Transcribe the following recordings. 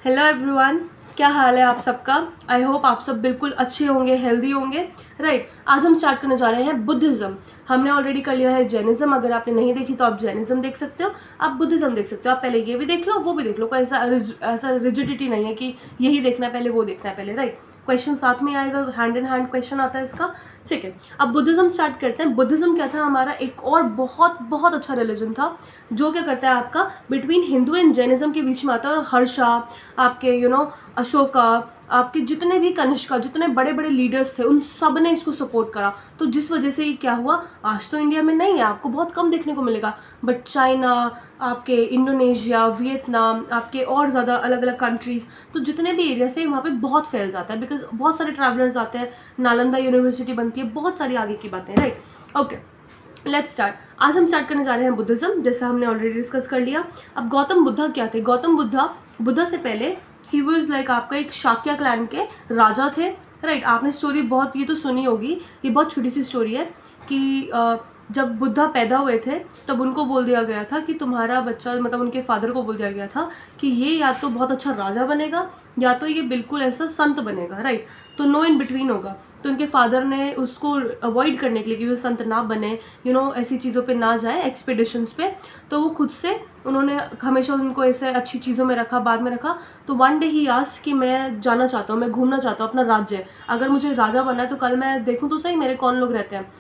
Hello everyone, क्या हाल है आप सबका। आई होप आप सब बिल्कुल अच्छे होंगे, हेल्दी होंगे। राइट, आज हम स्टार्ट करने जा रहे हैं बुद्धिज़्म। हमने ऑलरेडी कर लिया है जैनिज़्म। अगर आपने नहीं देखी तो आप जैनिज़्म देख सकते हो, आप बुद्धिज़्म देख सकते हो। आप पहले ये भी देख लो, वो भी देख लो। कोई ऐसा रिजिडिटी नहीं है कि यही देखना है पहले, वो देखना है पहले। राइट, क्वेश्चन साथ में आएगा, हैंड इन हैंड क्वेश्चन आता है इसका। ठीक है, अब बुद्धिज़्म स्टार्ट करते हैं। बुद्धिज़्म क्या था? हमारा एक और बहुत बहुत अच्छा रिलीजन था, जो क्या करता है आपका बिटवीन हिंदू एंड जैनिज़्म के बीच में आता है। और हर्षा, आपके अशोका, आपके जितने भी कनिष्का, जितने बड़े बड़े लीडर्स थे, उन सब ने इसको सपोर्ट करा। तो जिस वजह से ये क्या हुआ, आज तो इंडिया में नहीं है, आपको बहुत कम देखने को मिलेगा, बट चाइना, आपके इंडोनेशिया, वियतनाम, आपके और ज़्यादा अलग अलग कंट्रीज़, तो जितने भी एरियाज थे वहाँ पे बहुत फैल जाता है, बिकॉज बहुत सारे ट्रैवलर्स आते हैं, नालंदा यूनिवर्सिटी बनती है, बहुत सारी आगे की बातें। Right, okay, let's start. आज हम स्टार्ट करने जा रहे हैं बुद्धिज्म, जैसा हमने ऑलरेडी डिस्कस कर लिया। अब गौतम बुद्धा क्या थे? गौतम बुद्धा से पहले ही वाज लाइक आपका एक शाक्य क्लैन के राजा थे। राइट, आपने स्टोरी बहुत ये तो सुनी होगी, ये बहुत छोटी सी स्टोरी है कि जब बुद्धा पैदा हुए थे तब उनको बोल दिया गया था कि तुम्हारा बच्चा, मतलब उनके फादर को बोल दिया गया था कि ये या तो बहुत अच्छा राजा बनेगा या तो ये बिल्कुल ऐसा संत बनेगा। राइट, तो नो इन बिटवीन होगा। तो उनके फादर ने उसको अवॉइड करने के लिए कि वो संत ना बने, ऐसी चीज़ों पे ना जाए, एक्सपीडिशंस पे, तो वो खुद से उन्होंने हमेशा उनको ऐसे अच्छी चीज़ों में रखा, बाद में रखा। तो वन डे ही आस्क्ड कि मैं जाना चाहता हूँ, मैं घूमना चाहता हूँ अपना राज्य, अगर मुझे राजा बनना है तो कल मैं देखूँ तो सही मेरे कौन लोग रहते हैं।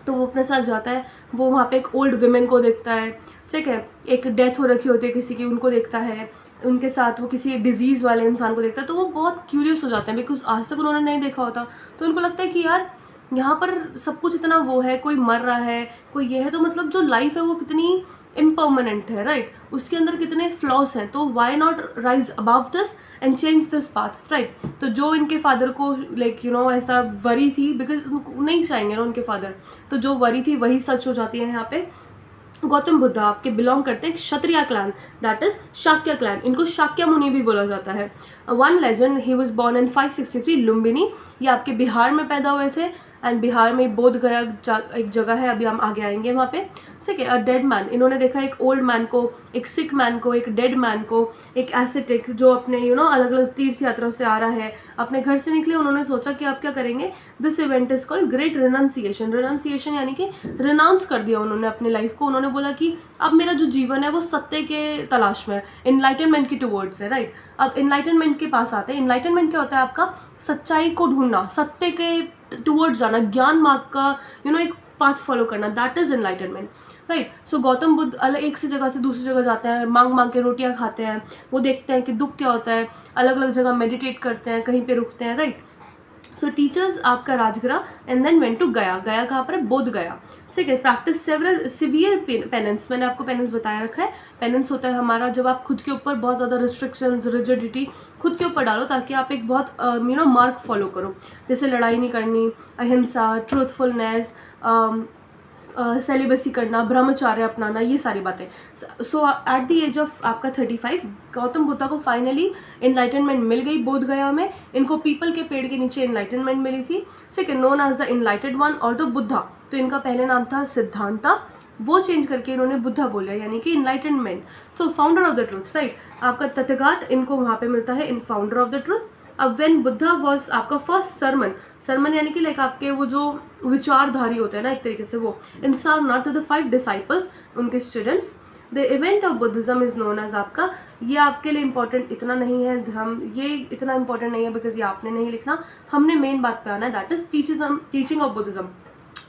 तो वो अपने साथ जाता है, वो वहाँ पे एक ओल्ड विमेन को देखता है, ठीक है, एक डेथ हो रखी होती है किसी की, उनको देखता है, उनके साथ वो किसी डिजीज़ वाले इंसान को देखता है। तो वो बहुत क्यूरियस हो जाते हैं, बिकॉज आज तक उन्होंने नहीं देखा होता। तो उनको लगता है कि यार यहाँ पर सब कुछ इतना वो है, कोई मर रहा है, कोई ये है, तो मतलब जो लाइफ है वो कितनी इम्पर्मानेंट है। राइट, उसके अंदर कितने फ्लॉज हैं, तो why not rise above this and change this path. Right, तो जो इनके फादर को लाइक ऐसा वरी थी, बिकॉज उनको नहीं चाहेंगे ना उनके फादर, तो जो वरी थी वही सच हो जाती है यहाँ पे। गौतम बुद्ध आपके बिलोंग करते हैं Kshatriya clan, that is Shakya clan. इनको शाक्य मुनि भी बोला जाता है। One legend, he was born in 563 Lumbini. ये आपके बिहार में पैदा हुए थे, एंड बिहार में बोध गया एक जगह है, अभी हम आगे आएंगे वहाँ पे। ठीक है, अ डेड मैन, इन्होंने देखा एक ओल्ड मैन को, एक सिक मैन को, एक डेड मैन को, एक एसिटिक जो अपने अलग अलग तीर्थ यात्रा से आ रहा है, अपने घर से निकले। उन्होंने सोचा कि आप क्या करेंगे, this event is called great renunciation. Renunciation यानी कि रिनाउंस कर दिया उन्होंने अपनी लाइफ को। उन्होंने बोला कि अब मेरा जो जीवन है वो सत्य के तलाश में है, इनलाइटनमेंट की टुवर्ड्स है। राइट, अब इनलाइटनमेंट के पास आते हैं। इनलाइटनमेंट क्या होता है? आपका सच्चाई को ढूंढना, सत्य के टुवर्ड्स जाना, ज्ञान मार्ग का एक पाथ फॉलो करना, दैट इज इनलाइटनमेंट। राइट, सो गौतम बुद्ध अलग एक से जगह से दूसरी जगह जाते हैं, मांग मांग के रोटियां खाते हैं, वो देखते हैं कि दुख क्या होता है, अलग अलग जगह मेडिटेट करते हैं, कहीं पे रुकते हैं। राइट, सो टीचर्स आपका Rajgriha and then went to Gaya. Gaya कहाँ पर है? बोध गया। ठीक है, प्रैक्टिस सेवरल सिवियर पेनेंस। मैंने आपको पेनेंस बताया रखा है। पेनेंस होता है हमारा जब आप खुद के ऊपर बहुत ज़्यादा रिस्ट्रिक्शंस, रिजिडिटी खुद के ऊपर डालो, ताकि आप एक बहुत मार्क फॉलो करो, जैसे लड़ाई नहीं करनी, अहिंसा, ट्रूथफुलनेस, सेलिबसी करना, ब्रह्मचार्य अपनाना, ये सारी बातें। सो एट द एज ऑफ आपका 35 गौतम बुद्धा को फाइनली इनलाइटनमेंट मिल गई बोध गया में। इनको पीपल के पेड़ के नीचे इनलाइटनमेंट मिली थी। ठीक है, known as the enlightened one और द बुद्धा। तो इनका पहले नाम था सिद्धांता, वो चेंज करके इन्होंने बुद्धा बोला, यानी कि इनलाइटनमेंट। तो founder of the truth. Right, आपका तथागत इनको वहाँ पे मिलता है इन फाउंडर ऑफ द ट्रूथ। अब व्हेन बुद्धा वॉज आपका फर्स्ट सरमन यानी कि लाइक आपके वो जो विचारधारी होते हैं ना एक तरीके से, वो in Sarnath to the 5 disciples, उनके students. The event of Buddhism is known as आपका, ये आपके लिए इंपॉर्टेंट इतना नहीं है, हम ये इतना इंपॉर्टेंट नहीं है बिकॉज ये आपने नहीं लिखना, हमने मेन बात पे आना है, that is teaching of Buddhism.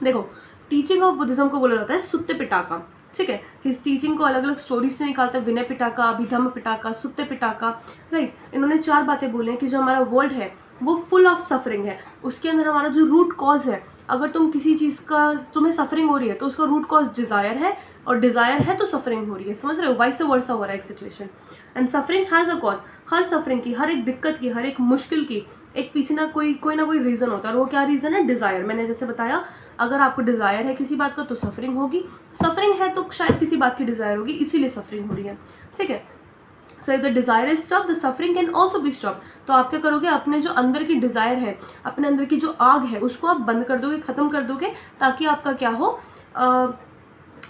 देखो, टीचिंग ऑफ बुद्धिज्म को बोला जाता है सुत्ते पिटाका। ठीक है, हिज टीचिंग को अलग अलग स्टोरीज से निकालता है, विनय पिटाका, अभिधम्म पिटाका, सुत्ते पिटाका। राइट, इन्होंने 4 बातें बोली हैं कि जो हमारा वर्ल्ड है वो फुल ऑफ सफरिंग है, उसके अंदर हमारा जो रूट कॉज है, अगर तुम किसी चीज़ का तुम्हें सफरिंग हो रही है तो उसका रूट कॉज डिज़ायर है, और डिज़ायर है तो सफरिंग हो रही है, समझ रहे हो? वाइस वर्सा हो रहा है एक situation, and suffering has a cause. Her suffering की, हर एक दिक्कत की, हर एक मुश्किल की एक पीछे ना कोई रीज़न होता है, और वो क्या रीज़न है? डिज़ायर। मैंने जैसे बताया, अगर आपको डिज़ायर है किसी बात का तो सफरिंग होगी, सफरिंग है तो शायद किसी बात की डिज़ायर होगी, इसीलिए सफरिंग हो रही है। ठीक है, so if the desire is stop the suffering can also be stop. तो आप क्या करोगे? अपने जो अंदर की डिज़ायर है, अपने अंदर की जो आग है, उसको आप बंद कर दोगे, ख़त्म कर दोगे, ताकि आपका क्या हो,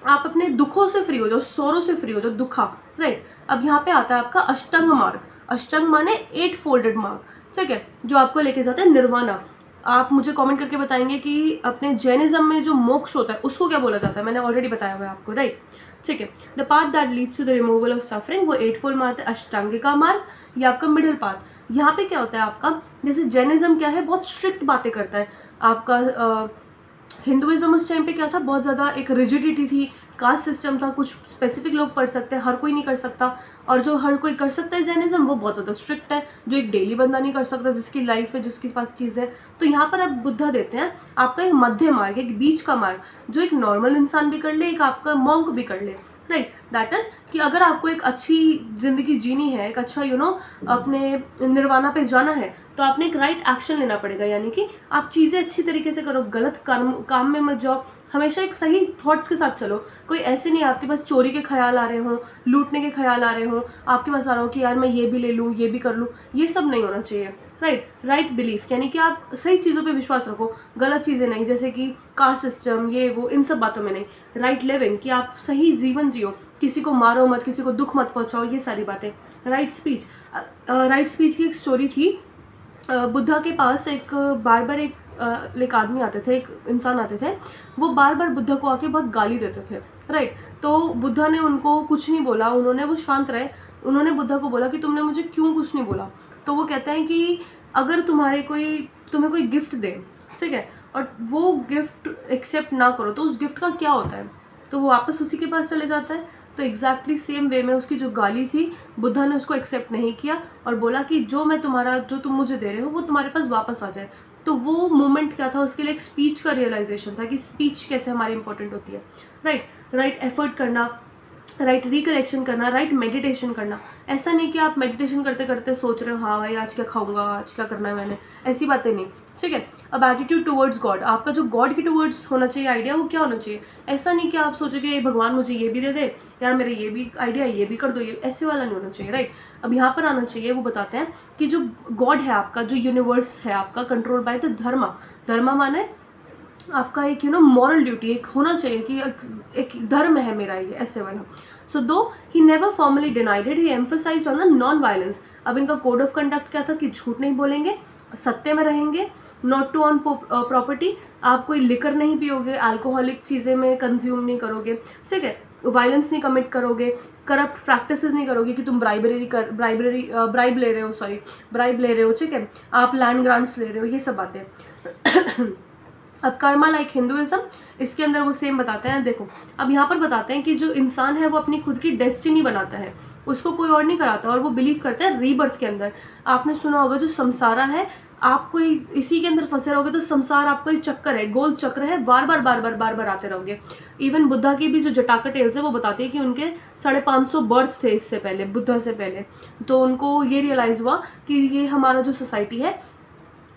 आप अपने दुखों से फ्री हो जाओ, सोरों से फ्री हो जाओ, दुखा, राइट। अब यहाँ पे आता है आपका अष्टांग मार्ग। अष्टांग माने 8 फोल्डेड मार्ग, ठीक है, जो आपको लेके जाता है निर्वाणा। आप मुझे कमेंट करके बताएंगे कि अपने जैनिज्म में जो मोक्ष होता है उसको क्या बोला जाता है, मैंने ऑलरेडी बताया हुआ है आपको, राइट, ठीक है। The path that leads to the removal of suffering, वो 8 फोल्ड मार्ग है। अष्टांगिका मार्ग, ये आपका मिडिल पाथ। यहाँ पे क्या होता है आपका, जैसे जैनिज्म क्या है, बहुत स्ट्रिक्ट बातें करता है। आपका हिंदुइज्म उस टाइम पे क्या था, बहुत ज़्यादा एक रिजिडिटी थी, कास्ट सिस्टम था, कुछ स्पेसिफिक लोग पढ़ सकते हैं, हर कोई नहीं कर सकता। और जो हर कोई कर सकता है जैनिज्म, वो बहुत ज़्यादा स्ट्रिक्ट है, जो एक डेली बंदा नहीं कर सकता, जिसकी लाइफ है, जिसके पास चीज़ है। तो यहाँ पर आप बुद्धा देते हैं आपका एक मध्य मार्ग, एक बीच का मार्ग, जो एक नॉर्मल इंसान भी कर ले, एक आपका मॉन्क भी कर ले, राइट। दैट इज कि अगर आपको एक अच्छी ज़िंदगी जीनी है, एक अच्छा अपने निर्वाणा पे जाना है, तो आपने एक राइट एक्शन लेना पड़ेगा। यानी कि आप चीज़ें अच्छी तरीके से करो, गलत काम में मत जाओ, हमेशा एक सही थॉट्स के साथ चलो। कोई ऐसे नहीं आपके पास चोरी के ख्याल आ रहे हों, लूटने के ख्याल आ रहे हों, आपके पास आ रहा हो कि यार मैं ये भी ले लूँ, ये भी कर लूँ, ये सब नहीं होना चाहिए, राइट बिलीफ। यानी कि आप सही चीज़ों पे विश्वास रखो, गलत चीज़ें नहीं, जैसे कि कास्ट सिस्टम, ये वो, इन सब बातों में नहीं। राइट लिविंग, कि आप सही जीवन जियो, किसी को मारो मत, किसी को दुख मत पहुँचाओ, ये सारी बातें। राइट स्पीच, राइट स्पीच की एक स्टोरी थी। बुद्धा के पास एक बार एक आदमी आते थे, एक इंसान आते थे, वो बार बार बुद्धा को आके बहुत गाली देते थे, राइट। तो बुद्धा ने उनको कुछ नहीं बोला, वो शांत रहे। उन्होंने बुद्धा को बोला कि तुमने मुझे क्यों कुछ नहीं बोला। तो वो कहते हैं कि अगर तुम्हें कोई गिफ्ट दे, ठीक है, और वो गिफ्ट एक्सेप्ट ना करो, तो उस गिफ्ट का क्या होता है, तो वो वापस उसी के पास चले जाता है। तो एग्जैक्टली सेम वे में उसकी जो गाली थी, बुद्धा ने उसको एक्सेप्ट नहीं किया और बोला कि जो तुम मुझे दे रहे हो वो तुम्हारे पास वापस आ जाए। तो वो मोमेंट क्या था, उसके लिए एक स्पीच का रियलाइजेशन था कि स्पीच कैसे हमारी इंपॉर्टेंट होती है, राइट एफर्ट करना, राइट रिकलेक्शन करना, राइट मेडिटेशन करना। ऐसा नहीं कि आप मेडिटेशन करते करते सोच रहे हो हाँ भाई आज क्या खाऊंगा, आज क्या करना है मैंने, ऐसी बातें नहीं, ठीक है। अब एटीट्यूड टुवर्ड्स गॉड, आपका जो गॉड के टुवर्ड्स होना चाहिए आइडिया, वो क्या होना चाहिए। ऐसा नहीं कि आप सोचोगे ये भगवान मुझे ये भी दे दे, यार मेरा ये भी आइडिया ये भी कर दो, ये ऐसे वाला नहीं होना चाहिए, राइट। अब यहाँ पर आना चाहिए, वो बताते हैं कि जो गॉड है आपका, जो यूनिवर्स है आपका, कंट्रोल बाय द धर्मा माने आपका एक मॉरल ड्यूटी एक होना चाहिए कि एक धर्म है मेरा ये, ऐसे वाला। So though he never formally denied it, he emphasized on the non violence. अब इनका कोड ऑफ कंडक्ट क्या था कि झूठ नहीं बोलेंगे, सत्य में रहेंगे, नॉट टू ऑन प्रॉपर्टी, आप कोई लिकर नहीं पियोगे, अल्कोहलिक चीज़ें में कंज्यूम नहीं करोगे, ठीक है, वायलेंस नहीं कमिट करोगे, करप्ट प्रैक्टिसेस नहीं करोगे कि तुम ब्राइब ले रहे हो, ठीक है, आप लैंड ग्रांट्स ले रहे हो, ये सब बातें। अब कर्मा लाइक हिंदुइज्म, इसके अंदर वो सेम बताते हैं। देखो अब यहाँ पर बताते हैं कि जो इंसान है वो अपनी खुद की डेस्टिनी बनाता है, उसको कोई और नहीं कराता, और वो बिलीव करता है रीबर्थ के अंदर। आपने सुना होगा जो संसारा है, आप कोई इसी के अंदर फंसे रहोगे तो संसार आपका एक चक्कर है, गोल चक्र है, बार बार आते रहोगे। इवन बुद्धा की भी जो जटाका टेल्स है वो बताती है कि उनके 550 बर्थ थे इससे पहले, बुद्धा से पहले। तो उनको ये रियलाइज़ हुआ कि ये हमारा जो सोसाइटी है,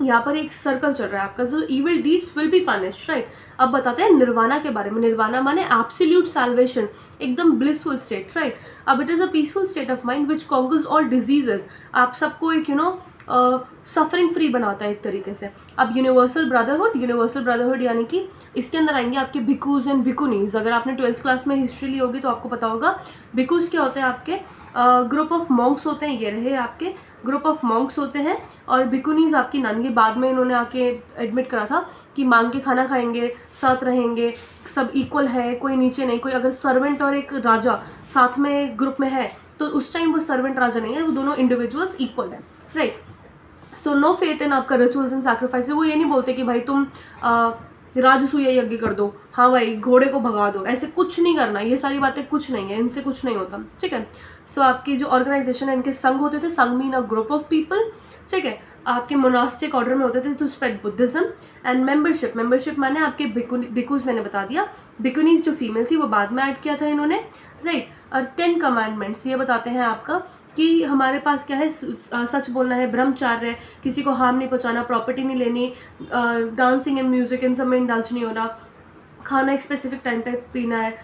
यहाँ पर एक सर्कल चल रहा है आपका, जो evil deeds will be punished, right. अब बताते हैं निर्वाणा के बारे में। निर्वाणा माने एब्सोल्यूट सैल्वेशन, एकदम ब्लिसफुल स्टेट, राइट। अब it is a peaceful state of mind which conquers all diseases, आप सबको एक सफरिंग फ्री बनाता है एक तरीके से। अब यूनिवर्सल ब्रदरहुड यानी कि इसके अंदर आएंगे आपके भिक्खूज एंड भिक्खुनीज। अगर आपने 12th क्लास में हिस्ट्री ली होगी तो आपको पता होगा भिक्खूज क्या होते हैं, आपके ग्रुप ऑफ मॉन्क्स होते हैं, ये रहे आपके ग्रुप ऑफ मॉन्क्स होते हैं। और भिक्खुनीज आपकी नानी, बाद में इन्होंने आके एडमिट करा था कि मांग के खाना खाएंगे, साथ रहेंगे, सब इक्वल है, कोई नीचे नहीं। कोई अगर सर्वेंट और एक राजा साथ में ग्रुप में है तो उस टाइम वो सर्वेंट राजा नहीं है, वो दोनों इंडिविजुअल्स इक्वल है, right. So no faith in आपका रिचुअल्स एंड सैक्रिफाइस। वो ये नहीं बोलते कि भाई तुम राजसूय यज्ञ कर दो, हाँ भाई घोड़े को भगा दो, ऐसे कुछ नहीं करना, ये सारी बातें कुछ नहीं है, इनसे कुछ नहीं होता, ठीक है। सो आपकी जो ऑर्गेनाइजेशन है, इनके संघ होते थे, sangha mean a group of people, ठीक है। आपके मोनास्टिक ऑर्डर में होते थे to spread Buddhism. And membership माने आपके भिक्खूज, मैंने बता दिया। भिक्खुनीज जो फीमेल थी वो बाद में ऐड किया था इन्होंने, राइट। और 10 कमांडमेंट्स ये बताते हैं आपका कि हमारे पास क्या है, सच बोलना है, ब्रह्मचार्य है, किसी को हार्म नहीं पहुंचाना, प्रॉपर्टी नहीं लेनी, डांसिंग एंड म्यूजिक इन सब में इंडल्ज नहीं होना, खाना एक स्पेसिफिक टाइम पे पीना है,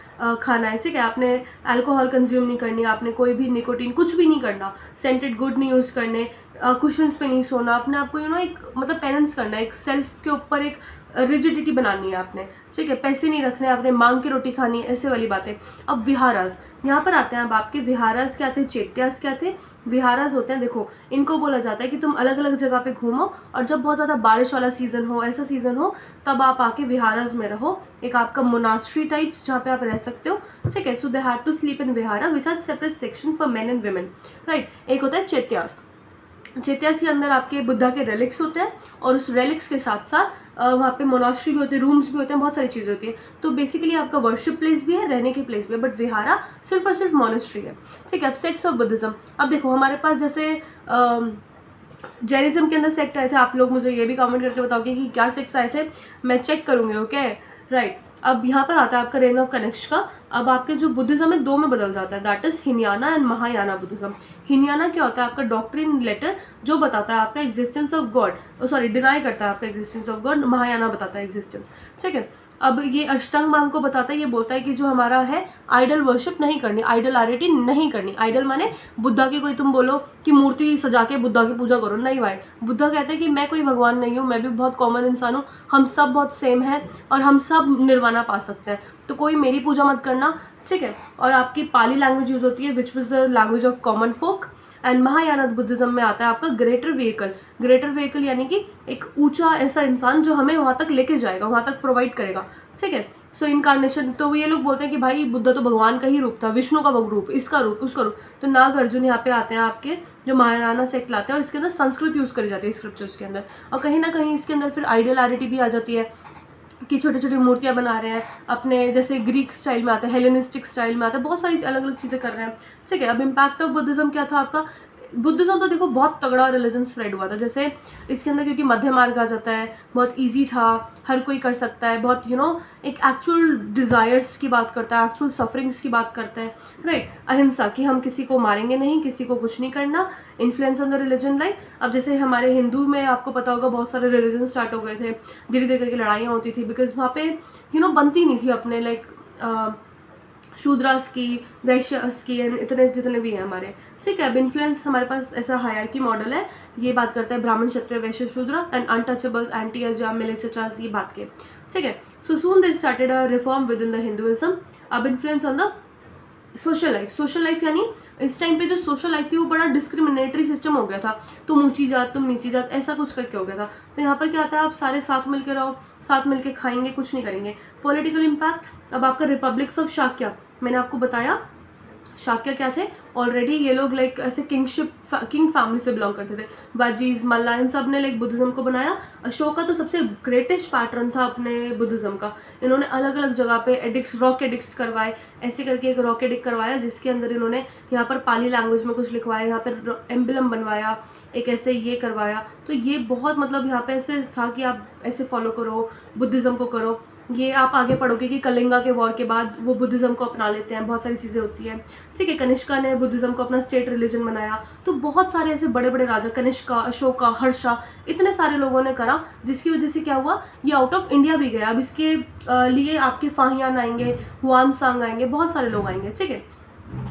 खाना है, ठीक है। आपने अल्कोहल कंज्यूम नहीं करनी, आपने कोई भी निकोटीन कुछ भी नहीं करना, सेंटेड गुड नहीं यूज़ करने, कुशन्स पे नहीं सोना, अपने आप को एक मतलब पेरेंट्स करना है, एक सेल्फ के ऊपर एक रिजिडिटी बनानी है आपने, ठीक है। पैसे नहीं रखने, आपने मांग के रोटी खानी है, ऐसे वाली बातें। अब विहारास, यहाँ पर आते हैं अब आपके विहारास क्या थे, चैत्यास क्या थे। विहारास होते हैं, देखो इनको बोला जाता है कि तुम अलग अलग जगह पे घूमो और जब बहुत ज़्यादा बारिश वाला सीज़न हो, ऐसा सीज़न हो, तब आप आके विहारास में रहो। एक आपका मोनास्ट्री टाइप्स जहाँ पे आप रह सकते हो, ठीक है। So they had to sleep in vihara which had separate section for men and women, right. एक होता है चैत्यास। चैत्यास के अंदर आपके बुद्धा के रेलिक्स होते हैं और उस रेलिक्स के साथ साथ वहाँ पे मोनास्ट्री भी होते हैं, रूम्स भी होते हैं, बहुत सारी चीज़ें होती हैं। तो बेसिकली आपका वर्शिप प्लेस भी है, रहने की प्लेस भी है, बट विहारा सिर्फ और सिर्फ मोनास्ट्री है, ठीक है। अब सेक्ट्स ऑफ बुद्धिज्म, अब देखो हमारे पास जैसे जैनिज्म के अंदर सेक्ट आए थे, आप लोग मुझे ये भी कमेंट करके बताओगे कि क्या सेक्ट्स आए थे, मैं चेक करूँगी, ओके, राइट। अब यहाँ पर आता है आपका रेंज ऑफ कनिष्का। अब आपके जो बुद्धिज्म है दो में बदल जाता है, that is Hinayana and Mahayana Buddhism. Hinayana क्या होता है, आपका डॉक्ट्रिन लेटर जो बताता है आपका existence of God, sorry deny करता है आपका एग्जिस्टेंस ऑफ गॉड। महायाना बताता है एग्जिस्टेंस, ठीक है। अब ये अष्टांग मार्ग को बताता है, ये बोलता है कि जो हमारा है आइडल वर्शिप नहीं करनी, आइडलारिटी नहीं करनी। आइडल माने बुद्धा की कोई तुम बोलो कि मूर्ति सजा के बुद्धा की पूजा करो, नहीं भाई। बुद्धा कहते हैं कि मैं कोई भगवान नहीं हूँ, मैं भी बहुत कॉमन इंसान हूँ, हम सब बहुत सेम हैं और हम सब निर्वाणा पा सकते हैं, तो कोई मेरी पूजा मत करना, ठीक है। और आपकी पाली लैंग्वेज यूज होती है which was the language of common folk. And Mahayana Buddhism में आता है आपका ग्रेटर व्हीकल। ग्रेटर व्हीकल यानी कि एक ऊंचा ऐसा इंसान जो हमें वहाँ तक लेके जाएगा, वहाँ तक प्रोवाइड करेगा, ठीक है। सो इनकारनेशन, तो ये लोग बोलते हैं कि भाई बुद्धा तो भगवान का ही रूप था, विष्णु का रूप, इसका रूप, उसका रूप। तो नाग अर्जुन यहाँ पे आते हैं आपके, जो महायाना सेक्ट लाते हैं, और इसके अंदर संस्कृत यूज़ करी जाती है स्क्रिप्चर्स के अंदर, और कहीं ना कहीं इसके अंदर फिर आइडियलिटी भी आ जाती है कि छोटी छोटी मूर्तियाँ बना रहे हैं अपने, जैसे ग्रीक स्टाइल में आता है, हेलेनिस्टिक स्टाइल में आता है, बहुत सारी अलग अलग चीज़ें कर रहे हैं, ठीक है। अब इम्पैक्ट ऑफ बुद्धिज्म क्या था आपका, बुद्धिज्म तो देखो बहुत तगड़ा रिलीजन स्प्रेड हुआ था, जैसे इसके अंदर क्योंकि मध्य मार्ग आ जाता है, बहुत इजी था, हर कोई कर सकता है, बहुत एक एक्चुअल डिज़ायर्स की बात करता है, एक्चुअल सफरिंग्स की बात करता है, राइट। अहिंसा, कि हम किसी को मारेंगे नहीं, किसी को कुछ नहीं करना। Influence on the religion like, अब जैसे हमारे हिंदू में आपको पता होगा बहुत सारे रिलीजन स्टार्ट हो गए थे, धीरे धीरे करके लड़ाइयाँ होती थी, बिकॉज वहाँ पे बनती नहीं थी अपने लाइक शूद्रास की, वैश्यस की, इतने जितने भी हैं हमारे, ठीक है। अब इन्फ्लुएंस हमारे पास ऐसा हायरार्की मॉडल है, ये बात करता है ब्राह्मण, क्षत्रिय, वैश्य, शूद्र एंड अनटचेबल्स, एंटी अजा, मिले चचास, ये बात के, ठीक है। So soon they started a reform within the Hinduism. अब influence on the social life, social life यानी इस टाइम पे जो सोशल लाइफ थी वो बड़ा डिस्क्रिमिनेटरी सिस्टम हो गया था, तुम ऊंची जात, तुम नीची जात, ऐसा कुछ करके हो गया था। तो यहाँ पर क्या आता है, आप सारे साथ मिलकर रहो, साथ मिलकर खाएंगे, कुछ नहीं करेंगे। पॉलिटिकल इम्पैक्ट, अब आपका रिपब्लिक्स ऑफ शाक्या, मैंने आपको बताया शाक्य क्या थे ऑलरेडी, ये लोग लाइक ऐसे किंग फैमिली से बिलोंग करते थे, वाजीज, मल्ला, इन सब ने लाइक बुद्धिज्म को बनाया। अशोका तो सबसे ग्रेटेस्ट पैटर्न था अपने बुद्धिज्म का, इन्होंने अलग अलग जगह पे एडिक्ट्स, रॉक एडिक्ट्स करवाए, ऐसे करके एक रॉक एडिक्ट करवाया जिसके अंदर इन्होंने यहाँ पर पाली लैंग्वेज में कुछ लिखवाया, यहाँ पर एम्बलम बनवाया, एक ऐसे ये करवाया। तो ये बहुत मतलब यहाँ पे ऐसे था कि आप ऐसे फॉलो करो, बुद्धिज्म को करो। ये आप आगे पढ़ोगे कि कलिंगा के वॉर के बाद वो बुद्धिज्म को अपना लेते हैं, बहुत सारी चीज़ें होती हैं, ठीक है। कनिष्का ने बुद्धिज्म को अपना स्टेट रिलीजन बनाया, तो बहुत सारे ऐसे बड़े बड़े राजा, कनिष्का, अशोका, हर्षा, इतने सारे लोगों ने करा, जिसकी वजह से क्या हुआ, ये आउट ऑफ इंडिया भी गया। अब इसके लिए आपके फाहियान आएंगे, हुआन सांग आएंगे, बहुत सारे लोग आएंगे, ठीक है।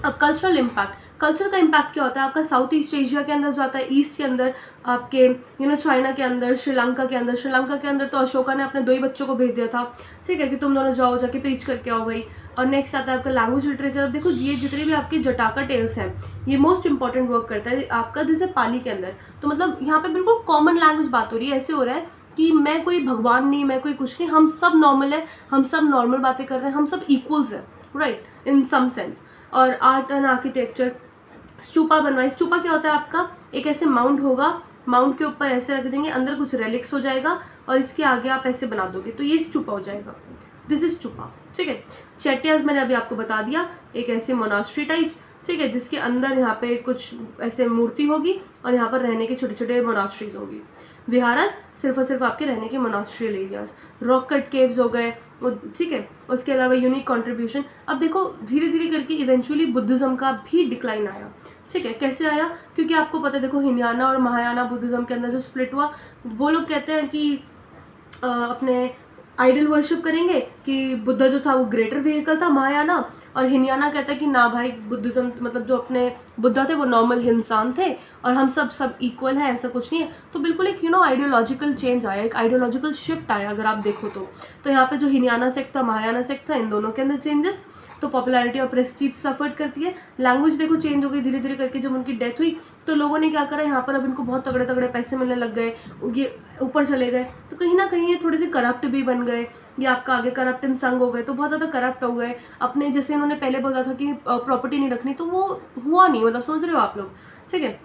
अब कल्चरल इम्पैक्ट, कल्चर का इम्पैक्ट क्या होता है आपका, साउथ ईस्ट एशिया के अंदर जाता है, ईस्ट के अंदर आपके चाइना के अंदर, श्रीलंका के अंदर। श्रीलंका के अंदर तो अशोका ने अपने 2 ही बच्चों को भेज दिया था, ठीक है, कि तुम दोनों जाओ, जाके प्रीच करके आओ भाई। और नेक्स्ट आता है आपका लैंग्वेज लिटरेचर। अब देखो ये जितने भी आपके जटाका टेल्स हैं, ये मोस्ट इंपॉर्टेंट वर्क करता है आपका जैसे पाली के अंदर। तो मतलब यहाँ पे बिल्कुल कॉमन लैंग्वेज बात हो रही है, ऐसे हो रहा है कि मैं कोई भगवान नहीं, मैं कोई कुछ नहीं, हम सब नॉर्मल है, हम सब नॉर्मल बातें कर रहे हैं, हम सब इक्वल्स हैं, राइट, इन सम सेंस। और आर्ट एंड आर्किटेक्चर, स्तूपा बनवाए। स्तूपा क्या होता है आपका, एक ऐसे माउंट होगा, माउंट के ऊपर ऐसे रख देंगे, अंदर कुछ रेलिक्स हो जाएगा और इसके आगे आप ऐसे बना दोगे, तो ये स्तूपा हो जाएगा, दिस इज स्तूपा, ठीक है। चैट्यास मैंने अभी आपको बता दिया, एक ऐसे मोनास्ट्री टाइप, ठीक है, जिसके अंदर यहाँ पे कुछ ऐसे मूर्ति होगी और यहाँ पर रहने के छोटे छोटे मोनास्ट्रीज होगी। विहारस सिर्फ और सिर्फ आपके रहने के मोनास्ट्रियल एरियाज। रॉक कट केव्स हो गए वो, ठीक है। उसके अलावा यूनिक कंट्रीब्यूशन। अब देखो धीरे धीरे करके इवेंचुअली बुद्धिज्म का भी डिक्लाइन आया, ठीक है। कैसे आया, क्योंकि आपको पता है देखो हिनयाना और महायाना बुद्धिज्म के अंदर जो स्प्लिट हुआ, वो लोग कहते हैं कि अपने आइडल वर्शिप करेंगे कि बुद्धा जो था वो ग्रेटर व्हीकल था महायाना, और हिनयाना कहता है कि ना भाई, बुद्धिज्म मतलब जो अपने बुद्धा थे वो नॉर्मल इंसान थे और हम सब इक्वल है, ऐसा कुछ नहीं है। तो बिल्कुल एक आइडियोलॉजिकल चेंज आया, एक आइडियोलॉजिकल शिफ्ट आया अगर आप देखो तो यहाँ पे जो हिनयाना सेक्ट था, महायाना सेक्ट था, इन दोनों के अंदर चेंजेस, तो पॉपुलैरिटी और प्रेस्टीज सफर करती है। लैंग्वेज देखो चेंज हो गई धीरे धीरे करके, जब उनकी डेथ हुई तो लोगों ने क्या करा, यहाँ पर अब इनको बहुत तगड़े तगड़े पैसे मिलने लग गए, ये ऊपर चले गए, तो कहीं ना कहीं ये थोड़े से करप्ट भी बन गए, ये आपका आगे करप्ट इन संग हो गए, तो बहुत ज़्यादा करप्ट हो गए अपने। जैसे इन्होंने पहले बोला था कि प्रॉपर्टी नहीं रखनी, तो वो हुआ नहीं, मतलब समझ रहे हो आप लोग, ठीक है।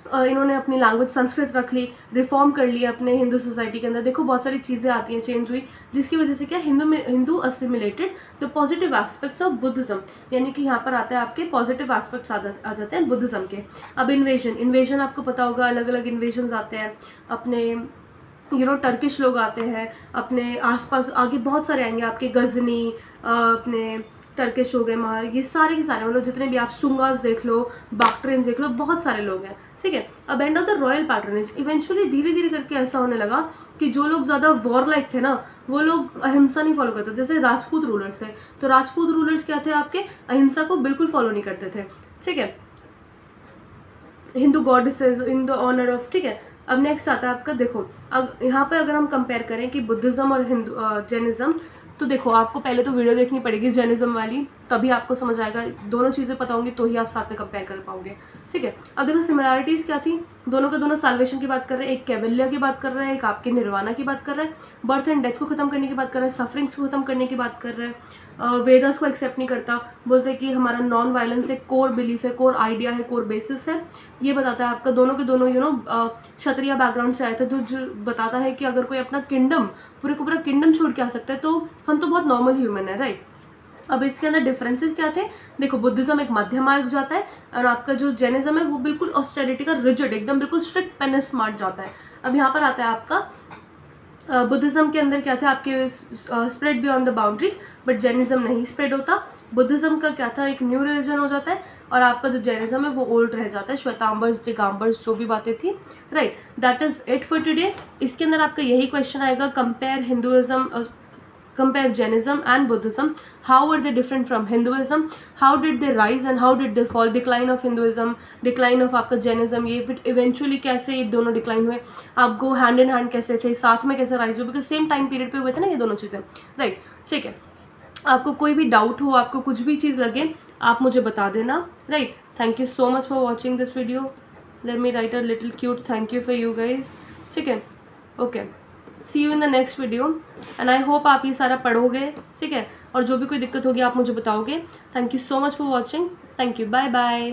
इन्होंने अपनी लैंग्वेज संस्कृत रख ली, रिफॉर्म कर लिया अपने हिंदू सोसाइटी के अंदर। देखो बहुत सारी चीज़ें आती हैं, चेंज हुई, जिसकी वजह से क्या Hindu assimilated the positive aspects of Buddhism, यानी कि यहाँ पर आता है आपके पॉजिटिव एस्पेक्ट्स आ जाते हैं बुद्धिज्म के। अब इन्वेजन आपको पता होगा, अलग अलग इन्वेजन आते हैं अपने, टर्किश लोग आते हैं अपने आसपास, आगे बहुत सारे आएंगे आपके, गजनी, अपने टर्किश हो गए, ये सारे के सारे, मतलब जितने भी आप सुंगास देख लो, बाक्ट्रियंस देख लो, बहुत सारे लोग हैं, ठीक है। अब end of the royal patronage, eventually धीरे धीरे करके ऐसा होने लगा कि जो लोग ज़्यादा वॉर लाइक थे ना, वो लोग अहिंसा नहीं फॉलो करते। जैसे राजपूत रूलर्स थे, तो राजपूत रूलर्स क्या थे आपके, अहिंसा को बिल्कुल फॉलो नहीं करते थे, ठीक है। Hindu goddesses in the honour of, ठीक है। अब नेक्स्ट आता है आपका, देखो यहाँ पे अगर हम कंपेयर करें कि बुद्धिज्म और जैनिज्म, तो देखो आपको पहले तो वीडियो देखनी पड़ेगी जैनिज्म वाली, तभी आपको समझ आएगा, दोनों चीज़ें पता होंगी तो ही आप साथ में कंपेयर कर पाओगे, ठीक है। अब देखो सिमिलैरिटीज़ क्या थी, दोनों के दोनों साल्वेशन की बात कर रहे हैं, एक कैवल्य की बात कर रहा है, एक आपके निर्वाणा की बात कर रहा है, बर्थ एंड डेथ को खत्म करने की बात कर रहा है, सफरिंग्स को खत्म करने की बात कर रहा है, वेदास को एक्सेप्ट नहीं करता, बोलते हैं कि हमारा नॉन वायलेंस एक कोर बिलीफ है, कोर आइडिया है, कोर बेसिस है। ये बताता है आपका, दोनों के दोनों क्षत्रिय बैकग्राउंड से आए थे, जो बताता है कि अगर कोई अपना किंगडम, पूरे को पूरा किंगडम छोड़ के आ सकता है, तो हम तो बहुत नॉर्मल ह्यूमन है, राइट। अब इसके अंदर डिफरेंसेस क्या थे, देखो बुद्धिज्म एक मध्य मार्ग जाता है, और आपका जो जैनिज्म है वो बिल्कुल ऑस्टेरिटी का रिजिड, एकदम बिल्कुल स्ट्रिक्ट पेन स्मार्ट जाता है। अब यहाँ पर आता है आपका, बुद्धिज्म के अंदर क्या था आपके, spread beyond the boundaries, but Jainism नहीं स्प्रेड होता। बुद्धिज्म का क्या था, एक न्यू रिलीजन हो जाता है, और आपका जो जैनिज्म है वो ओल्ड रह जाता है, श्वेतांबर्स दिगंबर्स जो भी बातें थी, right. That is it for today. इसके अंदर आपका यही क्वेश्चन आएगा, compare Jainism and Buddhism. How were they different from Hinduism? How did they rise and how did they fall? Decline of Hinduism, decline of आपका Jainism, ये फिर eventually कैसे ये दोनों decline हुए, आपको hand in hand कैसे थे, साथ में कैसे rise हुए, because same time period पे हुए थे ना ये दोनों चीज़ें, right? ठीक है। आपको कोई भी डाउट हो, आपको कुछ भी चीज़ लगे, आप मुझे बता देना, right. Thank you so much for watching this video. Let me write a little cute thank you for you guys, ठीक है। Okay, see you in the next video, and I hope आप ये सारा पढ़ोगे, ठीक है, और जो भी कोई दिक्कत होगी आप मुझे बताओगे। Thank you so much for watching, thank you, bye bye.